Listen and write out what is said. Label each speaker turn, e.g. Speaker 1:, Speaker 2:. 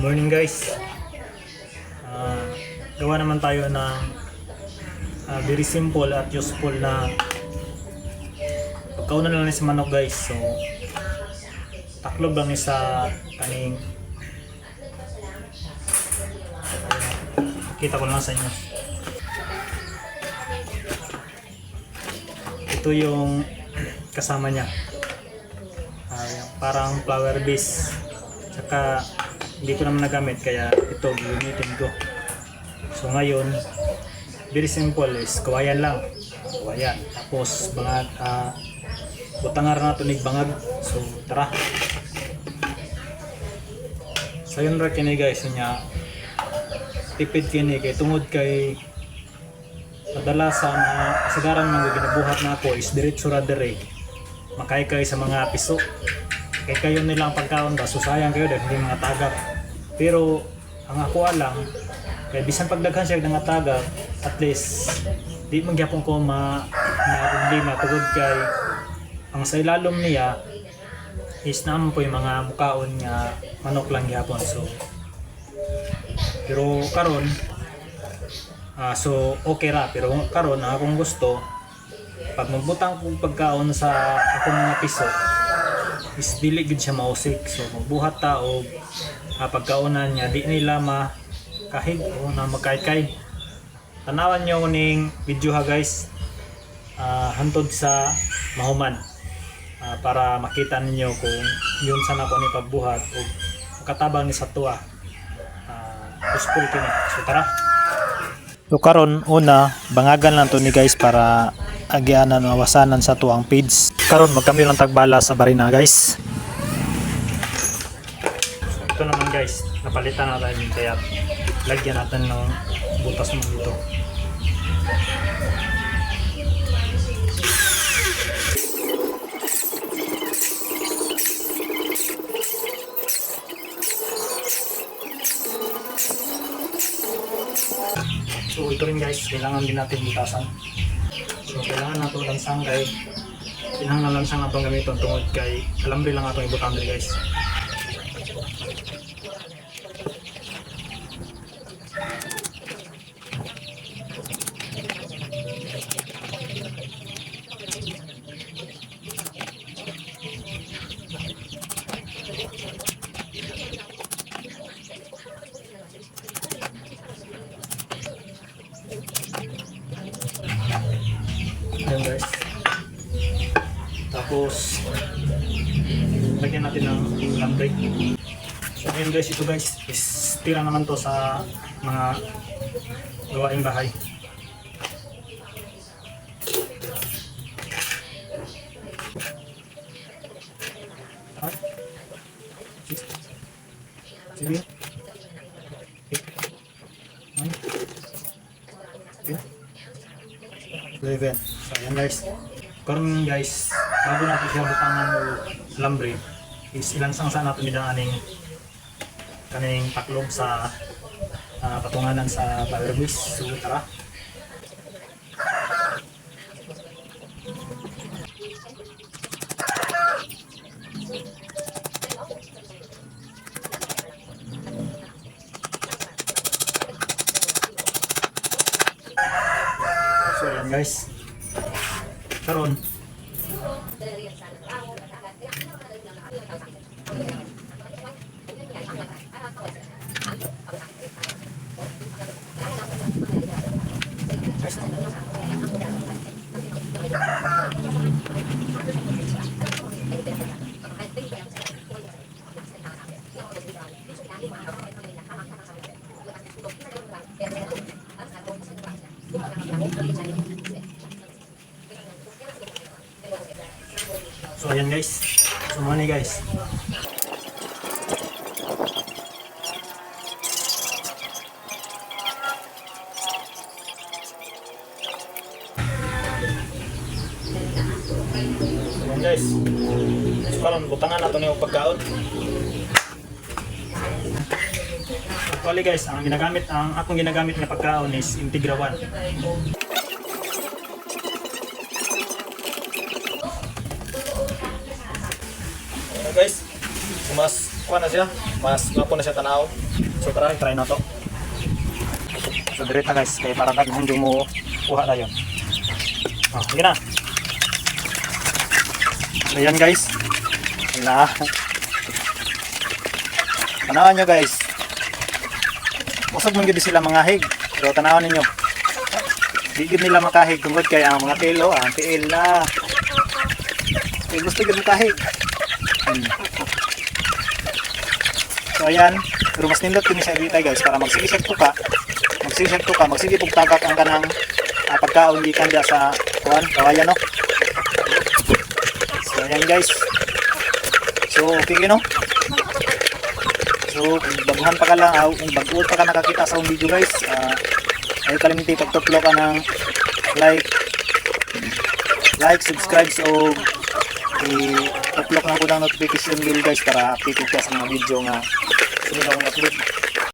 Speaker 1: Morning guys. Gawa naman tayo ng very simple at useful na pagkaunan lang ni sa manok guys. So taklob lang ni sa kaning kita ko lang sa inyo. Ito yung kasama niya. Parang flower base. Tsaka hindi ko naman nagamit kaya ito gamitin ko. So ngayon, very simple is kawayan lang. Kawayan. Tapos bangag, butangar na ito ni bangag. So tara. So yun ra kini guys niya. Tipid kini kay tungod kay kadalasan kasagaran mga ginabuhat na ako is diretso ra dire. Makay sa mga piso. Kaya kayo nilang pagkaon ba, so sayang kayo dahil hindi mga tagak. Pero ang ako alam, kaya bisan pagdaghan siya ng tagak, at least di magyapon ko problema tugod kay ang sa ilalom niya is naman po yung mga mukaon niya manok lang gyapon. So pero karon so okay ra, pero karon akong gusto pag magbutang kong pagkaon sa akong mga piso is dili gid siya mausik. So magbuhat ta og pagkaunan niya di nila makahig o na magkaykay. Tanawan nyo ning video ha guys, hantod sa mahuman para makita ninyo kung yun sana ko ni pagbuhat o makatabang ni sa tuwa. Useful kini. So tara. So karon una bangagan lang to ni guys para agyanan mawasanan sa tuang feeds. Karon magkami lang tagbala sa barina guys. So, ito naman guys, napalitan natin kaya lagyan natin ng butas mo dito. So ito rin guys, kailangan din natin butasan. So kailangan natin lansang kay ilang na lansang natong gamiton tungod kay alambre lang atong ibutan diri guys. Ayan guys. Tapos lagyan natin ng lambre. So ayan guys, ito guys is tira naman to sa mga gawaing bahay. Sige. 11. So ayan guys. Karon guys, bago natin siya butangan o lambre, is ilansang sa natin nilang kaning taklob sa patunganan sa flower base. So tara. So ayan guys. Karon so ayan guys. So money guys. Ayan guys. So karon butangan nato niyong pagkaon. Actually guys, ang akong ginagamit nga pagkaon is Integra 1. Guys, mas kuha na siya, mas mapo na siya tanaw. So try na to. So direct na guys, kaya para hindi mo kuha na yun. Sige na. So yan guys. Wala. Tanawan nyo guys. Usag mong gid sila mga hig. Pero tanawan ninyo. Di gid nila makahig tungkol kay ang mga telo, ang tiil na. Kaya gusto gid makahig. So ayan, pero mas nindot kini sa editay guys para magsigisag to ka. Magsige pug tagak ang kanang pagkaon gikan dia sa kuan, kawayan no. So ayan guys. So okay no. So kung baguhan pa ka lang, kung baguhan pa ka nakakita sa video guys, ay kalimutan pagtuplo ka ng like, subscribe o i-upload na ko ng notification bell guys para update ka sa mga video nga sunod akong upload.